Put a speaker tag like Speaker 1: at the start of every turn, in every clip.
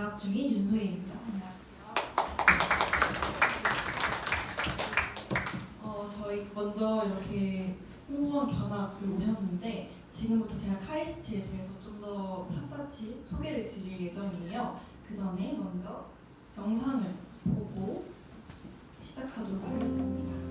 Speaker 1: 재학 중인 윤소희입니다. 저희 먼저 이렇게 홍보원 견학을 오셨는데 지금부터 제가 카이스트에 대해서 좀 더 샅샅이 소개를 드릴 예정이에요. 그 전에 먼저 영상을 보고 시작하도록 하겠습니다.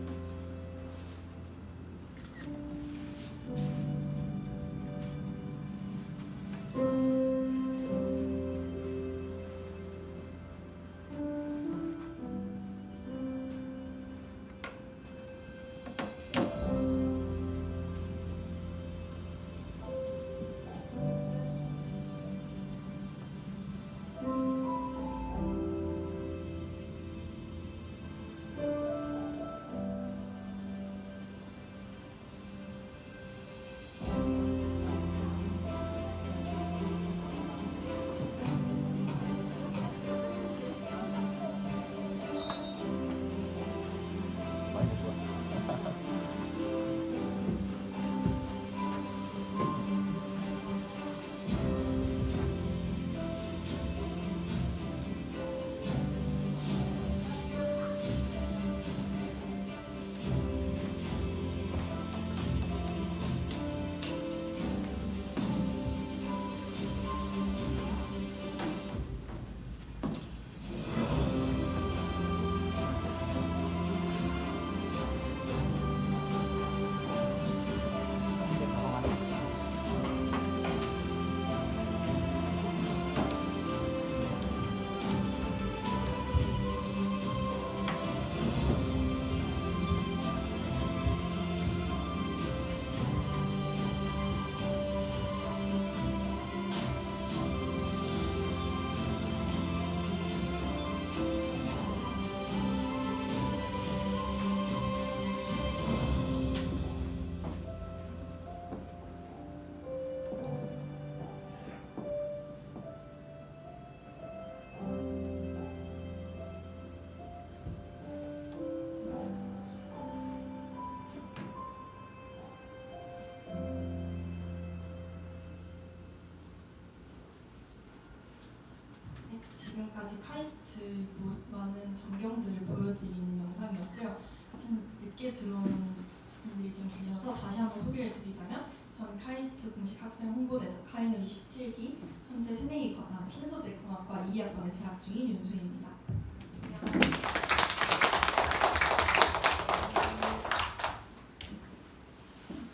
Speaker 1: 지금까지 카이스트 많은 전경들을 보여드리는 영상이었고요. 지금 늦게 들어온 분들이 좀 계셔서 다시 한번 소개를 드리자면 전 카이스트 공식 학생 홍보대사 카이누리 17기 현재 새내기 관학 신소재공학과 2학번에 재학 중인 윤수희입니다.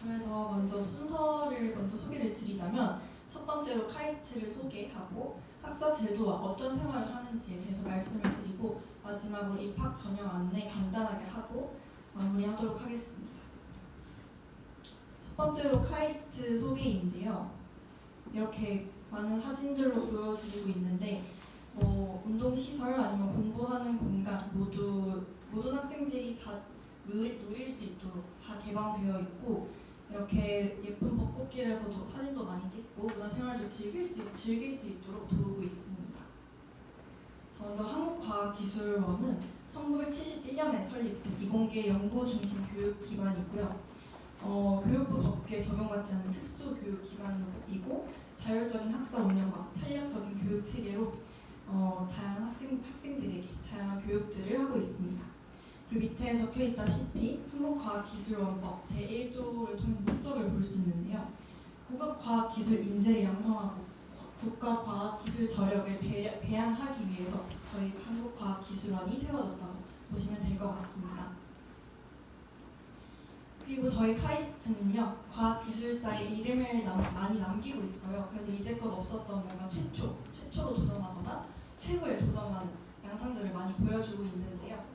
Speaker 1: 그래서 먼저 순서를 소개를 드리자면 첫 번째로 카이스트를 소개하고 학사 제도와 어떤 생활을 하는지에 대해서 말씀을 드리고 마지막으로 입학 전형 안내 간단하게 하고 마무리하도록 하겠습니다. 첫 번째로 카이스트 소개인데요. 이렇게 많은 사진들로 보여드리고 있는데 운동시설 아니면 공부하는 공간 모든 학생들이 다 누릴 수 있도록 다 개방되어 있고 이렇게 예쁜 벚꽃길에서도 사진도 많이 찍고 문화생활도 즐길 수 있도록 도우고 있습니다. 먼저 한국과학기술원은 1971년에 설립된 이공계 연구 중심 교육기관이고요. 교육부 법규에 적용받지 않는 특수교육기관이고 자율적인 학사 운영과 탄력적인 교육 체계로 다양한 학생들에게 다양한 교육들을 하고 있습니다. 그리고 밑에 적혀있다시피 한국과학기술원법 제1조를 통해서 목적을 볼 수 있는데요. 고급과학기술 인재를 양성하고 국가과학기술 저력을 배양하기 위해서 저희 한국과학기술원이 세워졌다고 보시면 될 것 같습니다. 그리고 저희 카이스트는요, 과학기술사의 이름을 많이 남기고 있어요. 그래서 이제껏 없었던 뭔가 최초로 도전하거나 최고에 도전하는 양상들을 많이 보여주고 있는데요.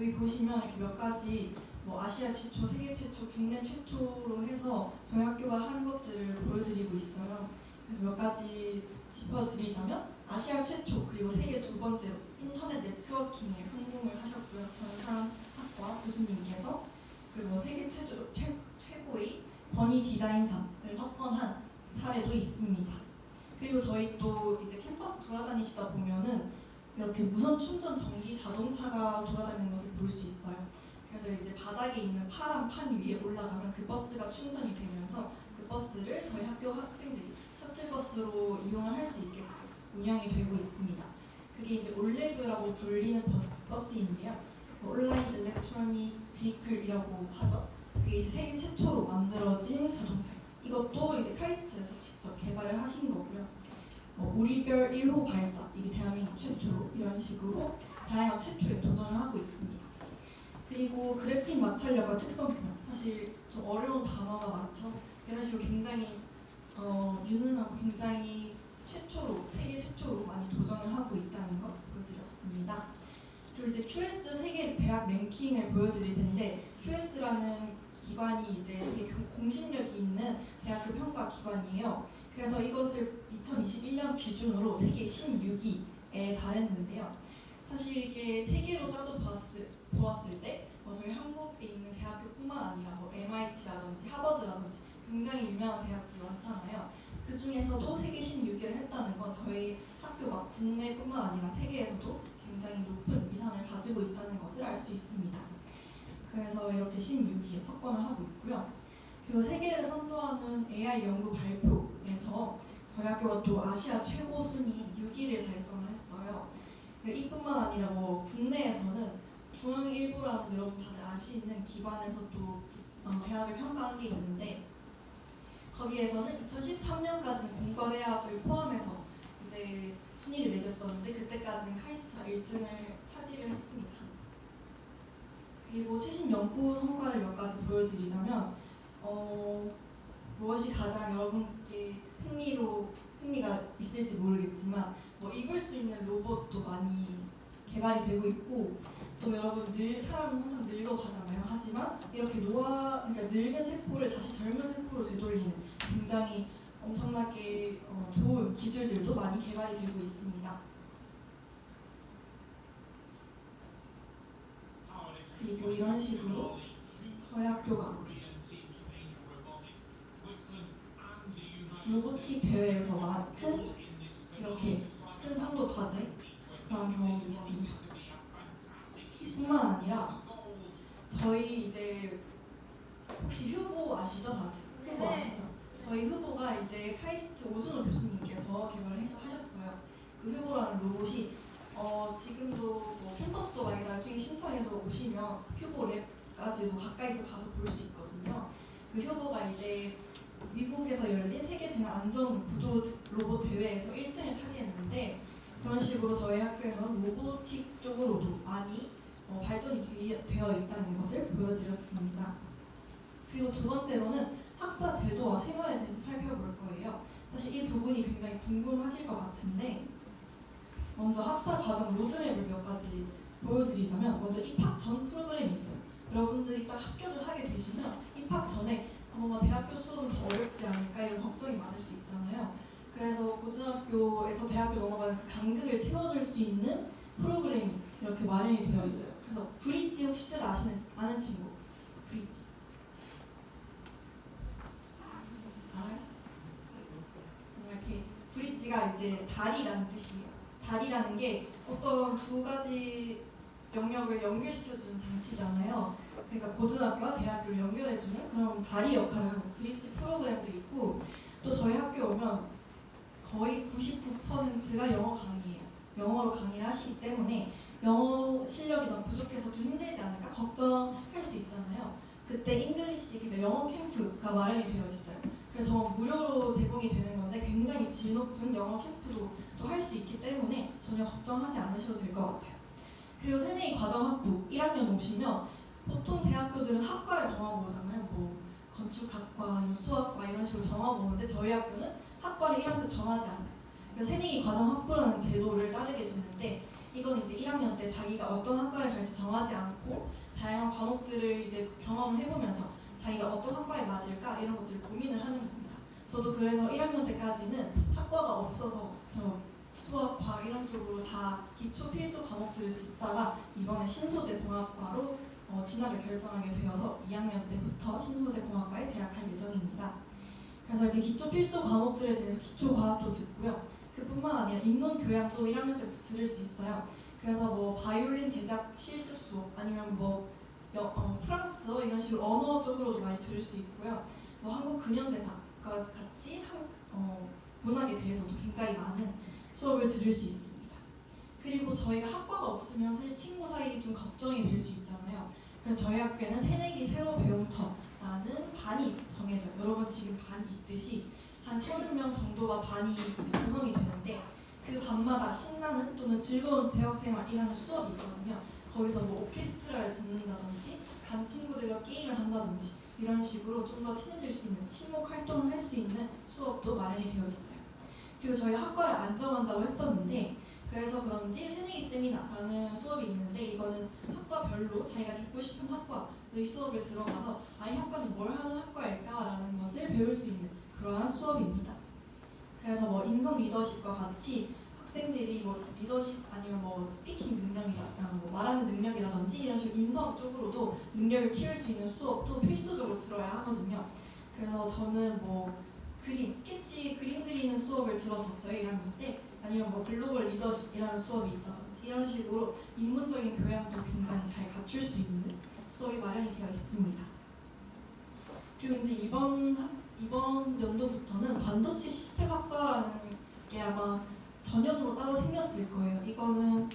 Speaker 1: 여기 보시면 이렇게 몇 가지 아시아 최초, 세계 최초, 국내 최초로 해서 저희 학교가 하는 것들을 보여드리고 있어요. 그래서 몇 가지 짚어드리자면 아시아 최초 그리고 세계 두 번째로 인터넷 네트워킹에 성공을 하셨고요. 전산학과 교수님께서 그리고 세계 최고의 버니 디자인상을 석권한 사례도 있습니다. 그리고 저희 또 이제 캠퍼스 돌아다니시다 보면은 이렇게 무선 충전 전기 자동차가 돌아다니는 것을 볼 수 있어요. 그래서 이제 바닥에 있는 파란 판 위에 올라가면 그 버스가 충전이 되면서 그 버스를 저희 학교 학생들이 셔틀버스로 이용을 할 수 있게끔 운영이 되고 있습니다. 그게 이제 올레브라고 불리는 버스인데요. 온라인 일렉트로닉 비클이라고 하죠. 그게 이제 세계 최초로 만들어진 자동차예요. 이것도 이제 카이스트에서 직접 개발을 하신 거고요. 우리별 1호 발사, 이게 대한민국 최초로 이런 식으로 다양한 최초에 도전을 하고 있습니다. 그리고 그래핀 마찰력과 특성 규명, 사실 좀 어려운 단어가 많죠. 이런 식으로 굉장히 유능하고 굉장히 최초로, 세계 최초로 많이 도전을 하고 있다는 것 보여드렸습니다. 그리고 이제 QS 세계 대학 랭킹을 보여드릴 텐데, QS라는 기관이 이제 되게 공신력이 있는 대학교 평가 기관이에요. 그래서 이것을 2021년 기준으로 세계 16위에 달했는데요. 사실 이게 세계로 보았을 때 저희 한국에 있는 대학교뿐만 아니라 MIT라든지 하버드라든지 굉장히 유명한 대학들이 많잖아요. 그 중에서도 세계 16위를 했다는 건 저희 학교가 국내뿐만 아니라 세계에서도 굉장히 높은 위상을 가지고 있다는 것을 알 수 있습니다. 그래서 이렇게 16위에 석권을 하고 있고요. 그리고 세계를 선도하는 AI 연구 발표에서 저희 학교가 또 아시아 최고 순위 6위를 달성을 했어요. 이뿐만 아니라 국내에서는 중앙일보라는 여러분 다들 아시는 기관에서 또 대학을 평가한 게 있는데, 거기에서는 2013년까지는 공과대학을 포함해서 이제 순위를 매겼었는데, 그때까지는 카이스트가 1등을 차지를 했습니다. 항상. 그리고 최신 연구 성과를 몇 가지 보여드리자면, 무엇이 가장 여러분께 흥미가 있을지 모르겠지만 입을 수 있는 로봇도 많이 개발이 되고 있고, 또 여러분 사람은 항상 늙어가잖아요. 하지만 이렇게 그러니까 늙은 세포를 다시 젊은 세포로 되돌리는 굉장히 엄청나게 좋은 기술들도 많이 개발이 되고 있습니다. 그리고 이런 식으로 저희 학교가 로보틱 대회에서만큼 이렇게 큰 상도 받은 그런 경험도 있습니다. 뿐만 아니라 저희 이제 혹시 후보 아시죠? 다들? 후보 아시죠? 저희 후보가 이제 카이스트 오준호 교수님께서 개발을 하셨어요. 그 후보라는 로봇이 지금도 캠퍼스 쪽 아니다 나중에 신청해서 오시면 후보 랩까지도 가까이서 가서 볼 수 있거든요. 그 후보가 이제 미국에서 열린 세계 제일 안전 구조 로봇 대회에서 1등을 차지했는데, 그런 식으로 저희 학교에서는 로보틱 쪽으로도 많이 발전이 되어 있다는 것을 보여드렸습니다. 그리고 두 번째로는 학사 제도와 생활에 대해서 살펴볼 거예요. 사실 이 부분이 굉장히 궁금하실 것 같은데, 먼저 학사 과정 로드맵을 몇 가지 보여드리자면, 먼저 입학 전 프로그램이 있어요. 여러분들이 딱 합격을 하게 되시면 입학 전에 뭔가 대학교 수업은 더 어렵지 않을까 이런 걱정이 많을 수 있잖아요. 그래서 고등학교에서 대학교 넘어가는 그 간극을 채워줄 수 있는 프로그램이 이렇게 마련이 되어 있어요. 그래서 브릿지 혹시 뜻 아는 친구? 브릿지 알아요? 이렇게 브릿지가 이제 다리라는 뜻이에요. 다리라는 게 어떤 두 가지 영역을 연결시켜주는 장치잖아요. 그러니까 고등학교와 대학교를 연결해주는 그런 다리 역할을 하는 브릿지 프로그램도 있고, 또 저희 학교 오면 거의 99%가 영어 강의예요. 영어로 강의를 하시기 때문에 영어 실력이 너무 부족해서 좀 힘들지 않을까 걱정할 수 있잖아요. 그때 잉글리시, 그러니까 영어 캠프가 마련이 되어 있어요. 그래서 무료로 제공이 되는 건데 굉장히 질 높은 영어 캠프도 또 할 수 있기 때문에 전혀 걱정하지 않으셔도 될 것 같아요. 그리고 새내기 과정학부 1학년 오시면 보통 대학교들은 학과를 정하고 오잖아요. 건축학과, 수학과 이런 식으로 정하고 오는데 저희 학교는 학과를 1학년 때 정하지 않아요. 그러니까 새내기 과정학부라는 제도를 따르게 되는데, 이건 이제 1학년 때 자기가 어떤 학과를 갈지 정하지 않고 다양한 과목들을 이제 경험을 해보면서 자기가 어떤 학과에 맞을까 이런 것들을 고민을 하는 겁니다. 저도 그래서 1학년 때까지는 학과가 없어서 수학, 과학 이런 쪽으로 다 기초 필수 과목들을 듣다가 이번에 신소재공학과로 진학을 결정하게 되어서 2학년 때부터 신소재공학과에 재학할 예정입니다. 그래서 이렇게 기초 필수 과목들에 대해서 기초 과학도 듣고요. 그뿐만 아니라 인문 교양도 1학년 때부터 들을 수 있어요. 그래서 바이올린 제작 실습 수업 아니면 프랑스어 이런 식으로 언어 쪽으로도 많이 들을 수 있고요. 한국 근현대사과 같이 문학에 대해서도 굉장히 많은 수업을 들을 수 있습니다. 그리고 저희가 학과가 없으면 사실 친구 사이 좀 걱정이 될 수 있잖아요. 그래서 저희 학교에는 새내기 새로 배움터라는 반이 정해져요. 여러분 지금 반 있듯이 한 30명 정도가 반이 이제 구성이 되는데 그 반마다 신나는 또는 즐거운 대학생활이라는 수업이 있거든요. 거기서 뭐 오케스트라를 듣는다든지 반 친구들과 게임을 한다든지 이런 식으로 좀 더 친해질 수 있는 친목 활동을 할 수 있는 수업도 마련이 되어 있어요. 그리고 저희 학과를 안 정한다고 했었는데 그래서 그런지 새내기 세미나라는 수업이 있는데 이거는 학과별로 자기가 듣고 싶은 학과의 수업을 들어가서 이 학과는 뭘 하는 학과일까라는 것을 배울 수 있는 그러한 수업입니다. 그래서 뭐 인성 리더십과 같이 학생들이 뭐 리더십 아니면 뭐 스피킹 능력이나 뭐 말하는 능력이라든지 이런 식으로 인성 쪽으로도 능력을 키울 수 있는 수업도 필수적으로 들어야 하거든요. 그래서 저는 뭐 그림, 스케치, 그림 그리는 수업을 들었었어요 1학년 때. 아니면 뭐 글로벌 리더십이라는 수업이 있다든지 이런 식으로 인문적인 교양도 굉장히 잘 갖출 수 있는 수업이 마련이 되어 있습니다. 그리고 이제 이번 연도부터는 반도체 시스템학과라는 게 아마 전형으로 따로 생겼을 거예요. 이거는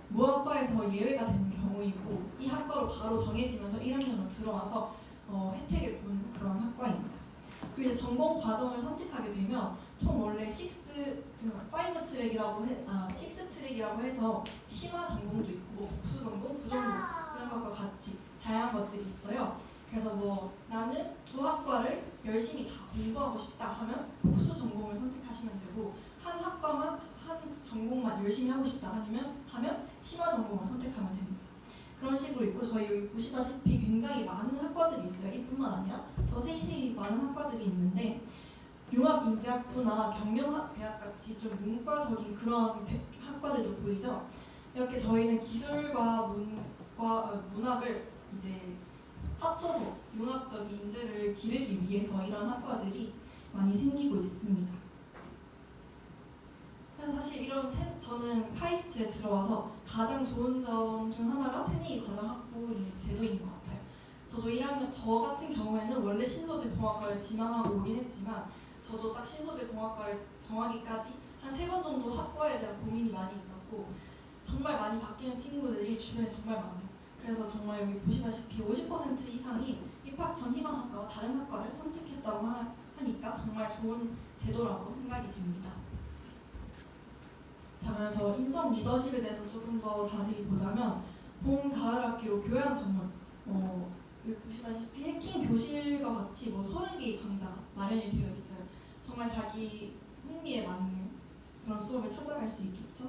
Speaker 1: 무학과에서 예외가 되는 경우이고 이 학과로 바로 정해지면서 1학년으로 들어와서 혜택을 보는 그런 학과입니다. 그리고 이제 전공 과정을 선택하게 되면 총 원래 6 트랙이라고 해서 심화 전공도 있고 복수 전공, 부전공 이런 것과 같이 다양한 것들이 있어요. 그래서 뭐 나는 두 학과를 열심히 다 공부하고 싶다 하면 복수 전공을 선택하시면 되고 한 학과만 한 전공만 열심히 하고 싶다 하면 심화 전공을 선택하면 됩니다. 그런 식으로 있고 저희 여기 보시다시피 굉장히 많은 학과들이 있어요. 이뿐만 아니라 더 세세히 많은 학과들이 있는데 융합인재학부나 경영대학 같이 좀 문과적인 그런 학과들도 보이죠. 이렇게 저희는 기술과 문학을 이제 합쳐서 융합적인 인재를 기르기 위해서 이런 학과들이 많이 생기고 있습니다. 그래서 사실 저는 카이스트에 들어와서 가장 좋은 점 중 하나가 새내기 과정 학부인 제도인 것 같아요. 저도 1학년 저 같은 경우에는 원래 신소재 공학과를 지망하고 오긴 했지만 저도 딱 신소재 공학과를 정하기까지 한 3번 정도 학과에 대한 고민이 많이 있었고 정말 많이 바뀌는 친구들이 주변에 정말 많아요. 그래서 정말 여기 보시다시피 50% 이상이 입학 전 희망학과와 다른 학과를 선택했다고 하니까 정말 좋은 제도라고 생각이 됩니다. 자, 그래서 인성 리더십에 대해서 조금 더 자세히 보자면 봄, 가을 학기로 교양 전문 여기 보시다시피 해킹 교실과 같이 뭐 30개의 강좌가 마련이 되어 있어요. 정말 자기 흥미에 맞는 그런 수업을 찾아갈 수 있겠죠?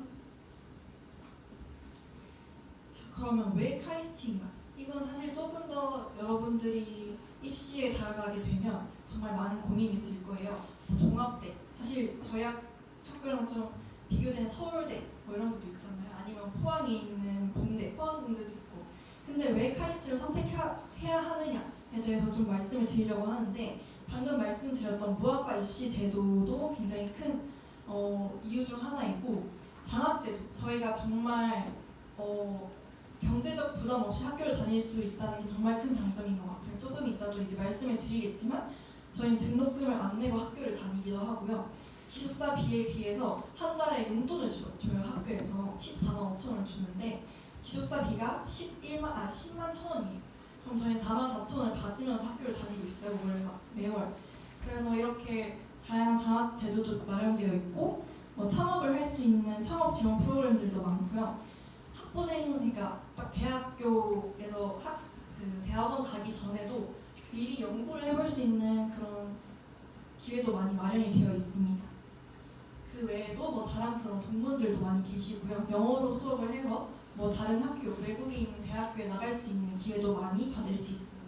Speaker 1: 자, 그러면 왜 카이스트인가? 이건 사실 조금 더 여러분들이 입시에 다가가게 되면 정말 많은 고민이 들 거예요. 뭐 종합대, 사실 저희 학교랑 좀 비교된 서울대 뭐 이런 데도 있잖아요. 아니면 포항에 있는 공대, 포항공대도 있고. 근데 왜 카이스트를 선택해야 하느냐에 대해서 좀 말씀을 드리려고 하는데 방금 말씀드렸던 무학과 입시 제도도 굉장히 큰 이유 중 하나이고 장학제도, 저희가 정말 경제적 부담 없이 학교를 다닐 수 있다는 게 정말 큰 장점인 것 같아요. 조금 이따도 이제 말씀을 드리겠지만 저희는 등록금을 안 내고 학교를 다니기도 하고요. 기숙사비에 비해서 한 달에 용돈을 줘요. 학교에서 14만 5천 원을 주는데 기숙사비가 10만 1,000원이에요. 그럼 저희는 4만 4천 원을 받으면서 학교를 다니고 있어요. 매월. 그래서 이렇게 다양한 장학 제도도 마련되어 있고 창업을 할 수 있는 창업 지원 프로그램들도 많고요. 학부생, 그러니까 딱 대학교에서 대학원 가기 전에도 미리 연구를 해볼 수 있는 그런 기회도 많이 마련이 되어 있습니다. 그 외에도 뭐 자랑스러운 동문들도 많이 계시고요. 영어로 수업을 해서 뭐 다른 학교, 외국에 있는 대학교에 나갈 수 있는 기회도 많이 받을 수 있습니다.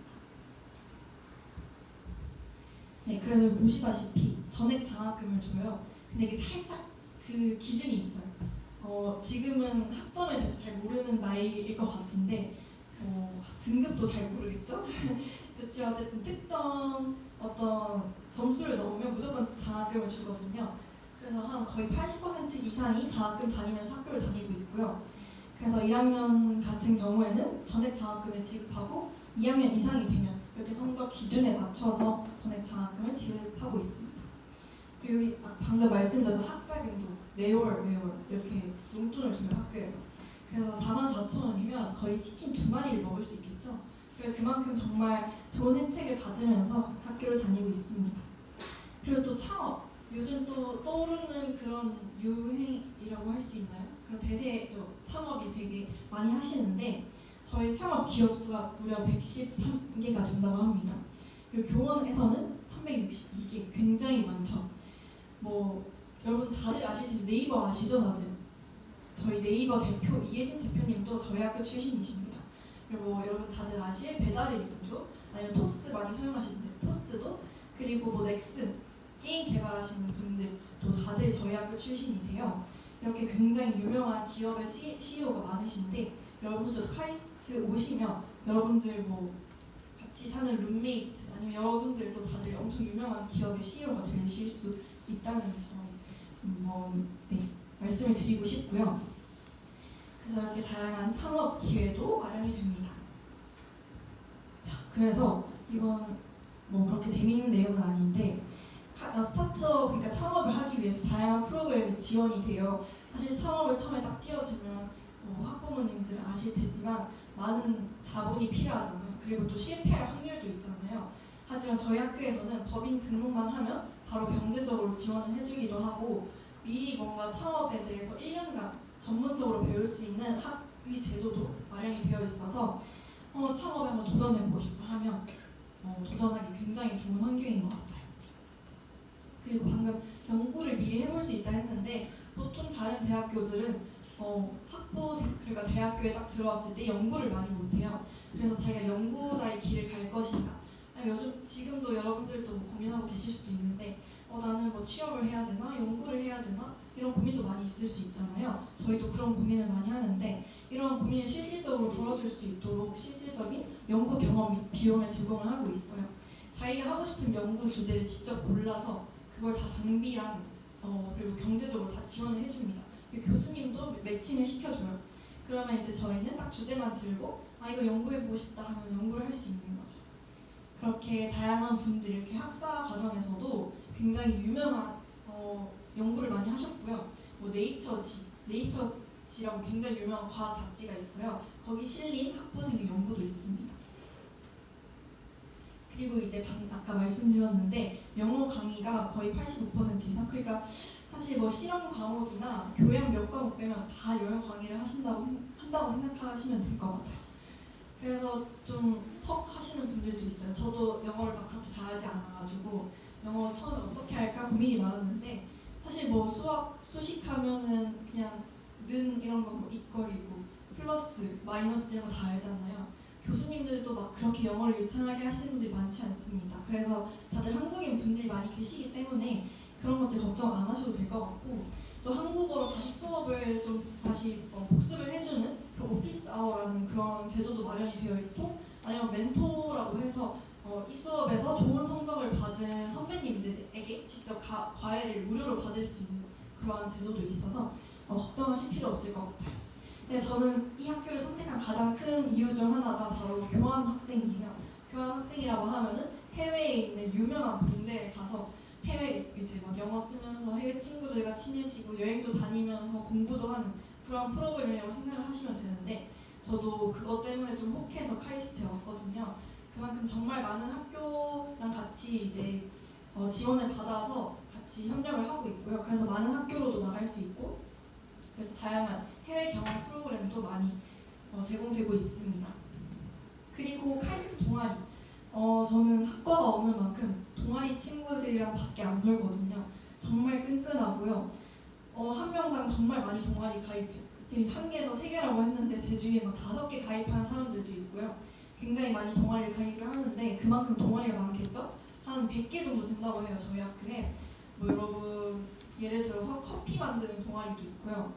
Speaker 1: 네, 그래서 보시다시피 전액 장학금을 줘요. 근데 이게 살짝 그 기준이 있어요. 지금은 학점에 대해서 잘 모르는 나이일 것 같은데 등급도 잘 모르겠죠? 그렇지만 어쨌든 특정 어떤 점수를 넘으면 무조건 장학금을 주거든요. 그래서 한 거의 80% 이상이 장학금 다니면서 학교를 다니고 있고요. 그래서 1학년 같은 경우에는 전액 장학금을 지급하고 2학년 이상이 되면 이렇게 성적 기준에 맞춰서 전액 장학금을 지급하고 있습니다. 그리고 방금 말씀드렸던 학자금도 매월 이렇게 용돈을 줘요, 학교에서. 그래서 44,000원이면 거의 치킨 2마리를 먹을 수 있겠죠. 그래서 그만큼 정말 좋은 혜택을 받으면서 학교를 다니고 있습니다. 그리고 또 창업, 요즘 또 떠오르는 그런 유행이라고 할 수 있나요? 그런 대세적 창업이 되게 많이 하시는데 저희 창업 기업 수가 무려 113개가 된다고 합니다. 그리고 교원에서는 362개, 굉장히 많죠. 뭐 여러분 다들 아실 텐데 네이버 아시죠, 다들? 저희 네이버 대표 이혜진 대표님도 저희 학교 출신이십니다. 그리고 여러분 다들 아실 배달의 민족, 아니면 토스 많이 사용하시는데 토스도, 그리고 뭐 넥슨 게임 개발하시는 분들도 다들 저희 학교 출신이세요. 이렇게 굉장히 유명한 기업의 CEO가 많으신데 여러분들도 카이스트 오시면 여러분들 뭐 같이 사는 룸메이트 아니면 여러분들도 다들 엄청 유명한 기업의 CEO가 되실 수 있다는 점 말씀을 드리고 싶고요. 그래서 이렇게 다양한 창업 기회도 마련이 됩니다. 자, 그래서 이건 뭐 그렇게 재밌는 내용은 아닌데 스타트업, 그러니까 창업을 하기 위해서 다양한 프로그램이 지원이 돼요. 사실 창업을 처음에 딱 뛰어들면 학부모님들은 아실 테지만 많은 자본이 필요하잖아요. 그리고 또 실패할 확률도 있잖아요. 하지만 저희 학교에서는 법인 등록만 하면 바로 경제적으로 지원을 해주기도 하고 미리 뭔가 창업에 대해서 1년간 전문적으로 배울 수 있는 학위 제도도 마련이 되어 있어서 창업에 한번 도전해보고 싶다 하면 도전하기 굉장히 좋은 환경인 것 같아요. 그리고 방금 연구를 미리 해볼 수 있다 했는데 보통 다른 대학교들은 학부생, 그러니까 대학교에 딱 들어왔을 때 연구를 많이 못해요. 그래서 자기가 연구자의 길을 갈 것인가, 아니면 요즘 지금도 여러분들도 고민하고 계실 수도 있는데 나는 뭐 취업을 해야 되나, 연구를 해야 되나, 이런 고민도 많이 있을 수 있잖아요. 저희도 그런 고민을 많이 하는데 이런 고민을 실질적으로 덜어줄 수 있도록 실질적인 연구 경험 및 비용을 제공을 하고 있어요. 자기가 하고 싶은 연구 주제를 직접 골라서 그걸 다 장비랑 그리고 경제적으로 다 지원을 해줍니다. 교수님도 매칭을 시켜줘요. 그러면 이제 저희는 딱 주제만 들고 이거 연구해보고 싶다 하면 연구를 할 수 있는 거죠. 그렇게 다양한 분들이 이렇게 학사 과정에서도 굉장히 유명한 연구를 많이 하셨고요. 뭐 네이처지라고 굉장히 유명한 과학 잡지가 있어요. 거기 실린 학부생의 연구도 있습니다. 그리고 이제 아까 말씀드렸는데 영어 강의가 거의 85% 이상, 그러니까 사실 뭐 실험 과목이나 교양 몇 과목 빼면 다 영어 강의를 한다고 생각하시면 될 것 같아요. 그래서 좀 헉 하시는 분들도 있어요. 저도 영어를 막 그렇게 잘하지 않아가지고 영어 처음에 어떻게 할까 고민이 많았는데 사실 뭐 수학, 수식 하면은 그냥 는 이런 거 뭐 이거리고 플러스, 마이너스 이런 거 다 알잖아요. 교수님들도 막 그렇게 영어를 유창하게 하시는 분들이 많지 않습니다. 그래서 다들 한국인 분들이 많이 계시기 때문에 그런 것들 걱정 안 하셔도 될 것 같고, 또 한국어로 다시 수업을 좀 다시 복습을 해주는 그런 오피스 아워라는 그런 제도도 마련이 되어 있고, 아니면 멘토라고 해서 이 수업에서 좋은 성적을 받은 선배님들에게 직접 과외를 무료로 받을 수 있는 그러한 제도도 있어서 걱정하실 필요 없을 것 같아요. 근데 저는 이 학교를 선택한 가장 큰 이유 중 하나가 바로 교환 학생이에요. 교환 학생이라고 하면은 해외에 있는 유명한 본대에 가서 해외 이제 막 영어 쓰면서 해외 친구들과 친해지고 여행도 다니면서 공부도 하는 그런 프로그램이라고 생각을 하시면 되는데 저도 그것 때문에 좀 혹해서 카이스트에 왔거든요. 그만큼 정말 많은 학교랑 같이 이제 지원을 받아서 같이 협력을 하고 있고요. 그래서 많은 학교로도 나갈 수 있고 그래서 다양한 해외 경험 프로그램도 많이 제공되고 있습니다. 그리고 카이스트 동아리, 저는 학과가 없는 만큼 동아리 친구들이랑 밖에 안 놀거든요. 정말 끈끈하고요. 한 명당 정말 많이 동아리 가입해요. 1개에서 3개라고 했는데 제 주위에 막 5개 가입하는 사람들도 있고요. 굉장히 많이 동아리를 가입을 하는데 그만큼 동아리가 많겠죠? 한 100개 정도 된다고 해요, 저희 학교에. 뭐 여러분 예를 들어서 커피 만드는 동아리도 있고요.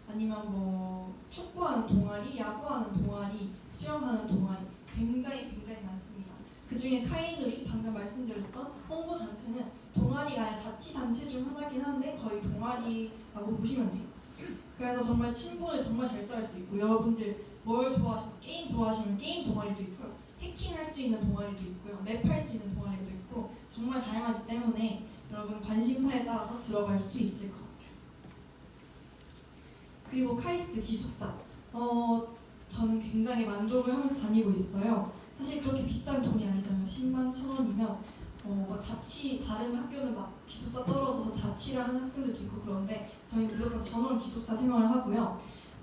Speaker 1: 아니면 뭐 축구하는 동아리, 야구하는 동아리, 수영하는 동아리 굉장히 많습니다. 그 중에 카이누리 방금 말씀드렸던 홍보단체는 동아리가 아니라 자치단체 중 하나긴 한데 거의 동아리라고 보시면 돼요. 그래서 정말 친분을 정말 잘 쌓을 수 있고 여러분들 뭘 좋아하시는, 게임 좋아하시면 게임 동아리도 있고요. 해킹할 수 있는 동아리도 있고요. 랩할 수 있는 동아리도 있고 정말 다양하기 때문에 여러분 관심사에 따라서 들어갈 수 있을 것 같아요. 그리고 카이스트 기숙사. 저는 굉장히 만족을 하면서 다니고 있어요. 사실 그렇게 비싼 돈이 아니잖아요. 10만 1,000원이면 다른 학교는 막 기숙사 떨어져서 자취를 하는 학생들도 있고 그런데 저희는 무조건 전원 기숙사 생활을 하고요.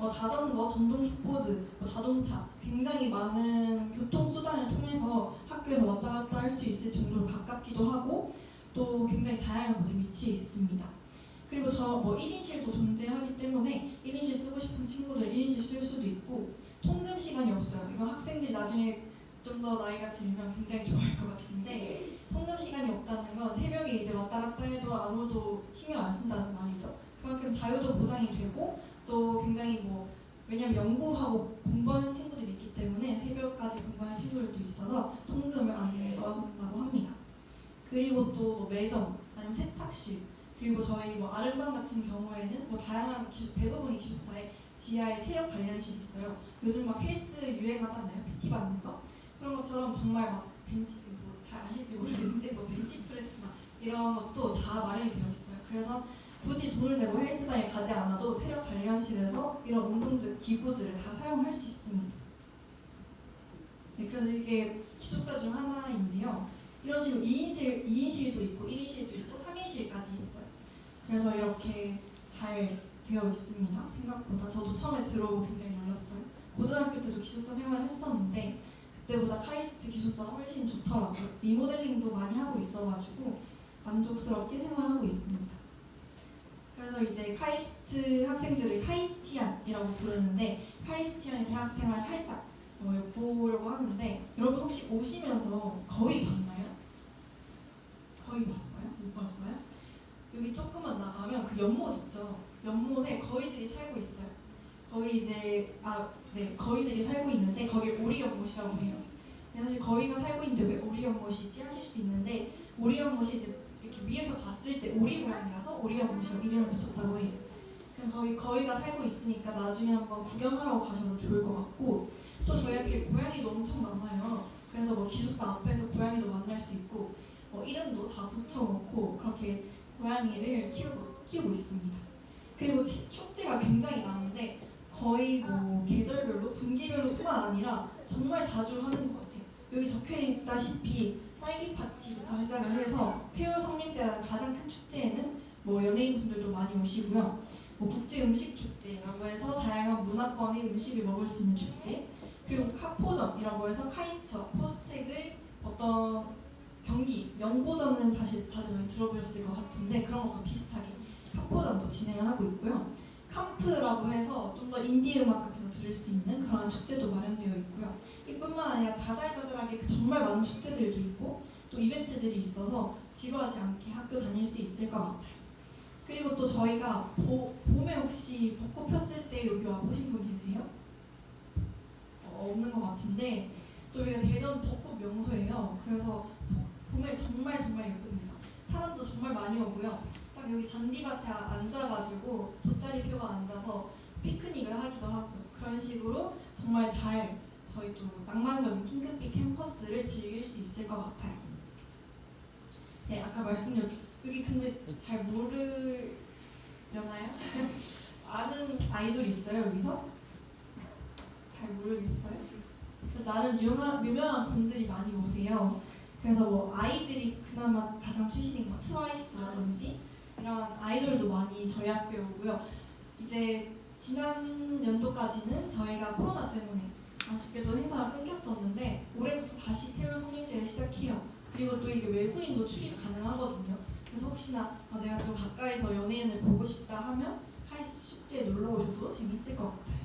Speaker 1: 자전거, 전동 킥보드, 자동차 굉장히 많은 교통수단을 통해서 학교에서 왔다 갔다 할 수 있을 정도로 가깝기도 하고 또 굉장히 다양한 곳에 위치해 있습니다. 그리고 1인실도 존재하기 때문에 1인실 쓰고 싶은 친구들 1인실 쓸 수도 있고 통금 시간이 없어요. 이거 학생들이 나중에 좀 더 나이가 들면 굉장히 좋아할 것 같은데 통금 시간이 없다는 건 새벽에 이제 왔다 갔다 해도 아무도 신경 안 쓴다는 말이죠. 그만큼 자유도 보장이 되고 또 굉장히 왜냐면 연구하고 공부하는 친구들이 있기 때문에 새벽까지 공부하는 친구들도 있어서 통금을 안 건다고 합니다. 그리고 또 매점 아니면 세탁실 그리고 저희 아름방 같은 경우에는 다양한 대부분의 기숙사에 지하에 체력 단련실이 있어요. 요즘 헬스 유행하잖아요. PT 받는 거 그런 것처럼 정말 벤치 잘 아실지 모르겠는데 벤치 프레스나 이런 것도 다 마련이 되어 있어요. 그래서 굳이 돈을 내고 헬스장에 가지 않아도 체력 단련실에서 이런 운동들 기구들을 다 사용할 수 있습니다. 네, 그래서 이게 기숙사 중 하나인데요. 이런 식으로 2인실도 있고 1인실도 있고 3인실까지 있어요. 그래서 이렇게 잘 되어 있습니다. 생각보다 저도 처음에 들어오고 굉장히 놀랐어요. 고등학교 때도 기숙사 생활을 했었는데 그때보다 카이스트 기숙사가 훨씬 좋더라고요. 리모델링도 많이 하고 있어가지고 만족스럽게 생활하고 있습니다. 그래서 이제 카이스트 학생들을 카이스티안이라고 부르는데 카이스티안의 대학생활 살짝 엿보려고 하는데 여러분 혹시 오시면서 거의 봤나요? 거의 봤어요? 못 봤어요? 여기 조금만 나가면 그 연못 있죠? 연못에 거위들이 살고 있어요. 거기 이제 거위들이 살고 있는데 거기 오리연못이라고 해요. 사실 거위가 살고 있는데 왜 오리연못이지 하실 수 있는데 오리연못이 이제 이렇게 위에서 봤을 때 오리 모양이라서 오리연못이라고 이름을 붙였다고 해요. 그래서 거기가 살고 있으니까 나중에 한번 구경하러 가셔도 좋을 것 같고 또 저희 학교에 고양이도 엄청 많아요. 그래서 기숙사 앞에서 고양이도 만날 수 있고 이름도 다 붙여놓고 그렇게 고양이를 키우고 있습니다. 그리고 축제가 굉장히 많은데 거의 계절별로 분기별로뿐만 아니라 정말 자주 하는 것 같아요. 여기 적혀있다시피 딸기 파티부터 시작을 해서 태울 성립제라는 가장 큰 축제에는 연예인분들도 많이 오시고요. 국제 음식 축제라고 해서 다양한 문화권의 음식을 먹을 수 있는 축제 그리고 카포점이라고 해서 카이스처, 포스텍의 어떤 경기, 연고전은 다들 많이 들어보셨을 것 같은데 그런 것과 비슷하게 카포전도 진행을 하고 있고요. 캄프라고 해서 좀 더 인디 음악 같은 거 들을 수 있는 그런 축제도 마련되어 있고요. 이뿐만 아니라 자잘자잘하게 정말 많은 축제들도 있고 또 이벤트들이 있어서 지루하지 않게 학교 다닐 수 있을 것 같아요. 그리고 또 저희가 봄에 혹시 벚꽃 폈을 때 여기 와보신 분 계세요? 없는 것 같은데 또 여기가 대전 벚꽃 명소예요. 그래서 봄에 정말 예쁩니다. 사람도 정말 많이 오고요. 딱 여기 잔디밭에 앉아가지고 돗자리표가 앉아서 피크닉을 하기도 하고 그런 식으로 정말 잘 저희 또 낭만적인 핑크빛 캠퍼스를 즐길 수 있을 것 같아요. 네, 아까 말씀드렸죠. 여기 근데 잘 모르려나요? 아는 아이돌 있어요 여기서? 잘 모르겠어요. 나름 유명한 분들이 많이 오세요. 그래서 아이들이 그나마 가장 최신인 트와이스라든지 이런 아이돌도 많이 저희 학교에 오고요. 이제 지난 연도까지는 저희가 코로나 때문에 아쉽게도 행사가 끊겼었는데 올해부터 다시 태울 성립제를 시작해요. 그리고 또 이게 외부인도 출입 가능하거든요. 그래서 혹시나 내가 좀 가까이서 연예인을 보고 싶다 하면 카이스트 축제에 놀러 오셔도 재밌을 것 같아요.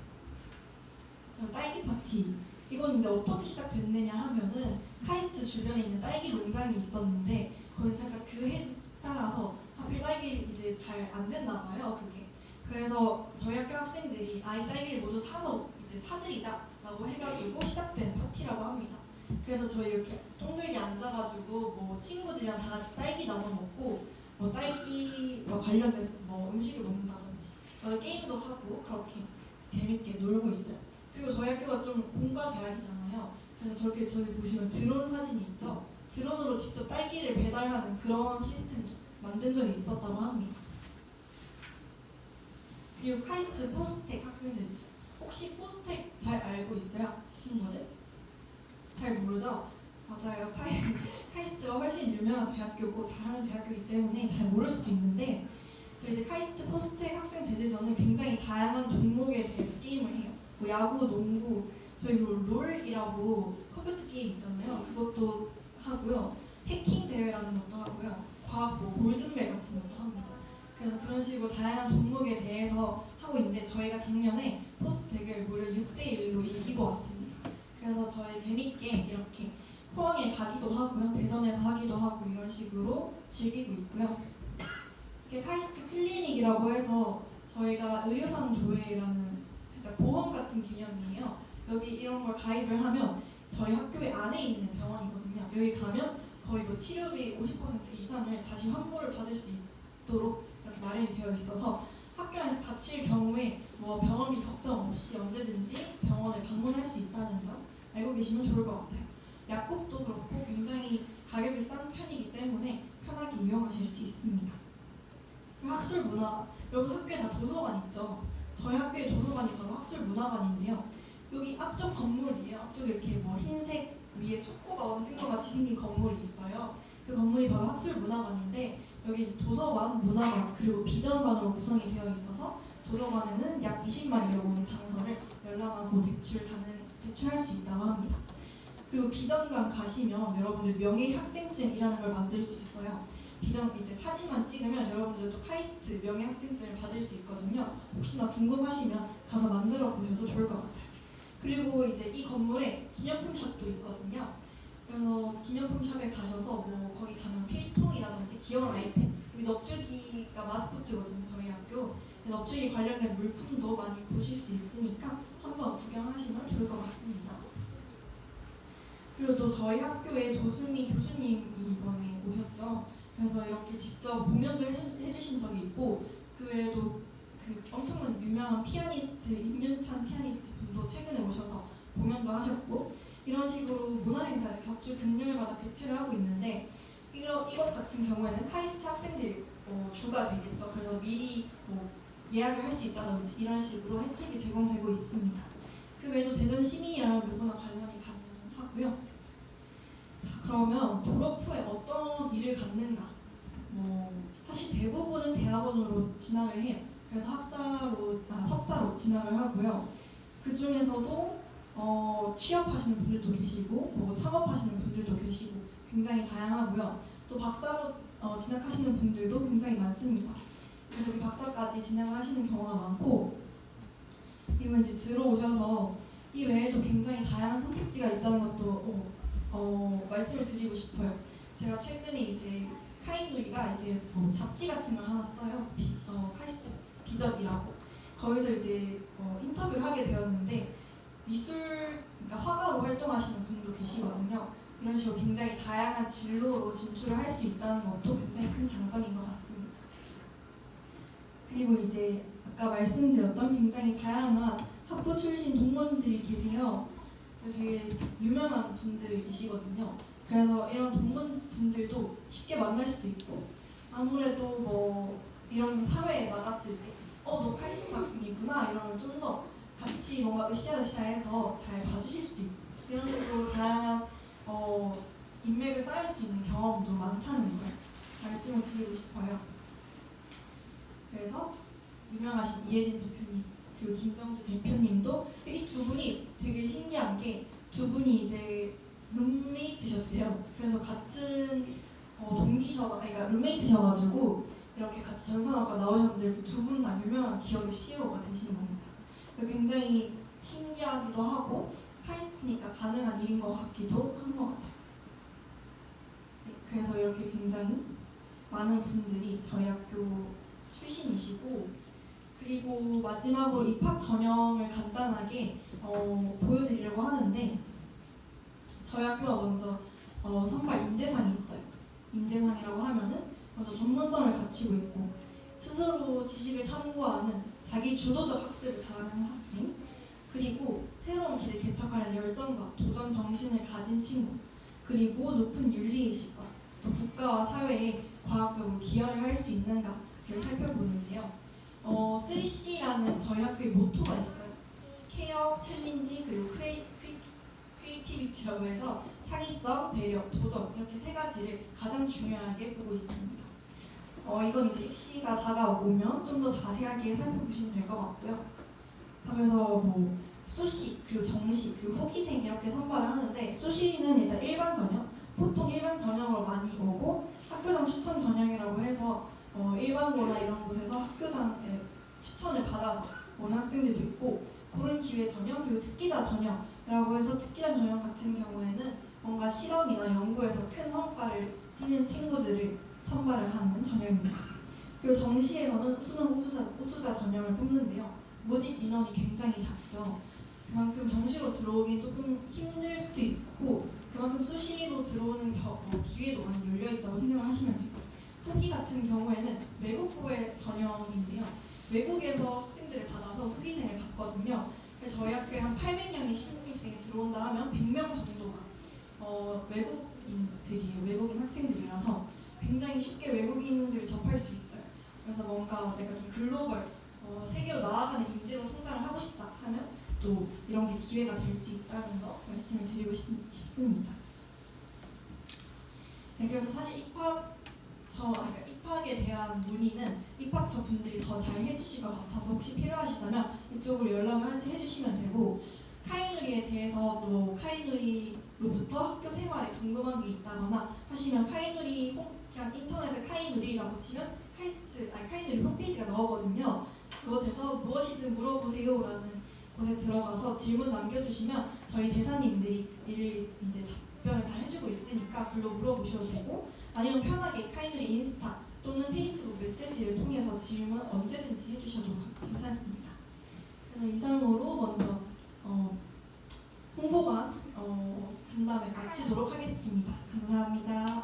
Speaker 1: 그리고 딸기 파티. 이건 이제 어떻게 시작됐느냐 하면은 카이스트 주변에 있는 딸기 농장이 있었는데 거기서 살짝 그 해 따라서 하필 딸기 이제 잘 안 됐나 봐요 그게. 그래서 저희 학교 학생들이 아이 딸기를 모두 사서 이제 사드리자라고 해가지고 시작된 파티라고 합니다. 그래서 저희 이렇게 동글게 앉아가지고 친구들이랑 다 같이 딸기 나눠 먹고 딸기와 관련된 음식을 먹는다든지 게임도 하고 그렇게 재밌게 놀고 있어요. 그리고 저희 학교가 좀 공과 대학이잖아요. 그래서 저렇게 저기 보시면 드론 사진이 있죠. 드론으로 직접 딸기를 배달하는 그런 시스템도 만든 적이 있었다고 합니다. 그리고 카이스트 포스텍 학생대지죠. 혹시 포스텍 잘 알고 있어요? 친구들? 잘 모르죠? 맞아요. 카이스트가 훨씬 유명한 대학교고 잘하는 대학교이기 때문에 잘 모를 수도 있는데 저희 이제 카이스트 포스텍 학생대제전은 굉장히 다양한 종목에 대해서 게임을 해요. 뭐 야구, 농구, 저희 롤이라고 컴퓨터 게임 있잖아요. 그것도 하고요. 해킹 대회라는 것도 하고요. 과학 뭐 골든벨 같은 것도 합니다. 그래서 그런 식으로 다양한 종목에 대해서 하고 있는데 저희가 작년에 포스텍을 무려 6대1로 이기고 왔습니다. 그래서 저희 재밌게 이렇게 포항에 가기도 하고요. 대전에서 하기도 하고 이런 식으로 즐기고 있고요. 이게 카이스트 클리닉이라고 해서 저희가 의료상 조회라는 진짜 보험 같은 개념이에요. 여기 이런 걸 가입을 하면 저희 학교에 안에 있는 병원이거든요. 여기 가면 거의 뭐 치료비 50% 이상을 다시 환불을 받을 수 있도록 이렇게 마련이 되어 있어서 학교 안에서 다칠 경우에 뭐 병원비 걱정 없이 언제든지 병원을 방문할 수 있다는 점 알고 계시면 좋을 것 같아요. 약국도 그렇고 굉장히 가격이 싼 편이기 때문에 편하게 이용하실 수 있습니다. 학술 문화, 여러분 학교에 다 도서관 있죠? 저희 학교의 도서관이 바로 학술 문화관인데요. 여기 앞쪽 건물이에요. 앞쪽에 이렇게 뭐 흰색 위에 초코가 얹은 것 같이 생긴 건물이 있어요. 그 건물이 바로 학술 문화관인데 여기 도서관, 문화관, 그리고 비전관으로 구성이 되어 있어서 도서관에는 약 20만여 원의 장서를 열람하고 대출할 수 있다고 합니다. 그리고 비전관 가시면 여러분들 명예학생증이라는 걸 만들 수 있어요. 비전 이제 사진만 찍으면 여러분들도 카이스트 명예학생증을 받을 수 있거든요. 혹시나 궁금하시면 가서 만들어 보셔도 좋을 것 같아요. 그리고 이제 이 건물에 기념품 샵도 있거든요. 그래서 기념품 샵에 가셔서 뭐 거기 가면 필통이라든지 귀여운 아이템, 여기 넙죽이가 마스코트거든요. 저희 학교 넙죽이 관련된 물품도 많이 보실 수 있으니까 한번 구경하시면 좋을 것 같습니다. 그리고 또 저희 학교에 조수미 교수님이 이번에 오셨죠. 그래서 이렇게 직접 공연도 해주신 적이 있고 그 외에도 그 엄청난 유명한 피아니스트 임윤찬 피아니스트 분도 최근에 오셔서 공연도 하셨고 이런 식으로 문화행사를 격주 금요일마다 개최를 하고 있는데 이것 같은 경우에는 카이스트 학생들이 주가 되겠죠. 그래서 미리 뭐 예약을 할 수 있다든지 이런 식으로 혜택이 제공되고 있습니다. 그 외에도 대전 시민이라면 누구나 관람이 가능하고요. 자, 그러면 졸업 후에 어떤 일을 갖는가? 사실 대부분은 대학원으로 진학을 해요. 그래서 석사로 진학을 하고요. 그 중에서도 취업하시는 분들도 계시고 창업하시는 분들도 계시고 굉장히 다양하고요. 또 박사로 진학하시는 분들도 굉장히 많습니다. 그래서 그 박사까지 진학을 하시는 경우가 많고 이거 이제 들어오셔서 이 외에도 굉장히 다양한 선택지가 있다는 것도 말씀을 드리고 싶어요. 제가 최근에 이제 카이누리가 이제 잡지 같은 걸 하나 써요. 카이스트 비전이라고. 거기서 이제 인터뷰를 하게 되었는데 그러니까 화가로 활동하시는 분도 계시거든요. 이런 식으로 굉장히 다양한 진로로 진출을 할 수 있다는 것도 굉장히 큰 장점인 것 같습니다. 그리고 이제 아까 말씀드렸던 굉장히 다양한 학부 출신 동문들이 계세요. 되게 유명한 분들이시거든요. 그래서 이런 동문분들도 쉽게 만날 수도 있고 아무래도 뭐 이런 사회에 나갔을 때 너 카이스트 학생이구나 이러면 좀 더 같이 뭔가 으쌰으쌰해서 잘 봐주실 수도 있고 이런 식으로 다양한 인맥을 쌓을 수 있는 경험도 많다는 걸 말씀을 드리고 싶어요. 그래서 유명하신 이혜진 대표님 그리고 김정주 대표님도 이 두 분이 되게 신기한 게 두 분이 이제 룸메이트셨대요. 그래서 같은 그러니까 룸메이트셔가지고 이렇게 같이 전산학과 나오셨는데 두 분 다 유명한 기업의 CEO가 되신 겁니다. 굉장히 신기하기도 하고 카이스트니까 가능한 일인 것 같기도 한 것 같아요. 네, 그래서 이렇게 굉장히 많은 분들이 저희 학교 출신이시고 그리고 마지막으로 입학 전형을 간단하게 보여드리려고 하는데 저희 학교가 먼저 선발 인재상이 있어요. 인재상이라고 하면은 먼저 전문성을 갖추고 있고 스스로 지식을 탐구하는 자기 주도적 학습을 잘하는 학생 그리고 새로운 길을 개척하는 열정과 도전 정신을 가진 친구 그리고 높은 윤리의식과 또 국가와 사회에 과학적으로 기여를 할 수 있는가를 살펴보는데요. 3C라는 저희 학교의 모토가 있어요. 케어, 챌린지, 그리고 크리에이티비티라고 해서 창의성, 배려, 도전 이렇게 세 가지를 가장 중요하게 보고 있습니다. 이건 이제 입시가 다가오면 좀 더 자세하게 살펴보시면 될 것 같고요. 자, 그래서 뭐 수시, 그리고 정시, 그리고 후기생 이렇게 선발을 하는데 수시는 일단 일반 전형, 보통 일반 전형으로 많이 오고 학교장 추천 전형이라고 해서 일반고나 이런 곳에서 학교장에 추천을 받아서 오는 학생들도 있고 고른 기회 전형, 그리고 특기자 전형이라고 해서 특기자 전형 같은 경우에는 뭔가 실험이나 연구에서 큰 성과를 띠는 친구들을 선발을 하는 전형입니다. 그리고 정시에서는 수능 우수자 전형을 뽑는데요. 모집 인원이 굉장히 작죠. 그만큼 정시로 들어오긴 조금 힘들 수도 있고 그만큼 수시로 들어오는 기회도 많이 열려있다고 생각을 하시면 돼요. 후기 같은 경우에는 외국고의 전형인데요. 외국에서 학생들을 받아서 후기생을 받거든요. 저희 학교에 한 800명의 신입생이 들어온다 하면 100명 정도가 외국인들이에요. 외국인 학생들이라서 굉장히 쉽게 외국인들을 접할 수 있어요. 그래서 뭔가 내가 좀 글로벌 세계로 나아가는 인재로 성장을 하고 싶다 하면 또 이런 게 기회가 될 수 있다는 거 말씀을 드리고 싶습니다. 네, 그래서 사실 입학에 대한 문의는 입학처 분들이 더 잘 해주실 것 같아서 혹시 필요하시다면 이쪽으로 연락을 해주시면 되고 카이누리에 대해서 또 카이누리로부터 학교 생활에 궁금한 게 있다거나 하시면 카이누리 그냥 인터넷에 카이누리라고 치면 카이누리 홈페이지가 나오거든요. 그곳에서 무엇이든 물어보세요라는 곳에 들어가서 질문 남겨주시면 저희 대사님들이 일일이 이제 답변을 다 해주고 있으니까 글로 물어보셔도 되고 아니면 편하게 카이누리 인스타 또는 페이스북 메시지를 통해서 질문 언제든지 해주셔도 괜찮습니다. 그래서 이상으로 먼저 홍보관 간담회 마치도록 하겠습니다. 감사합니다.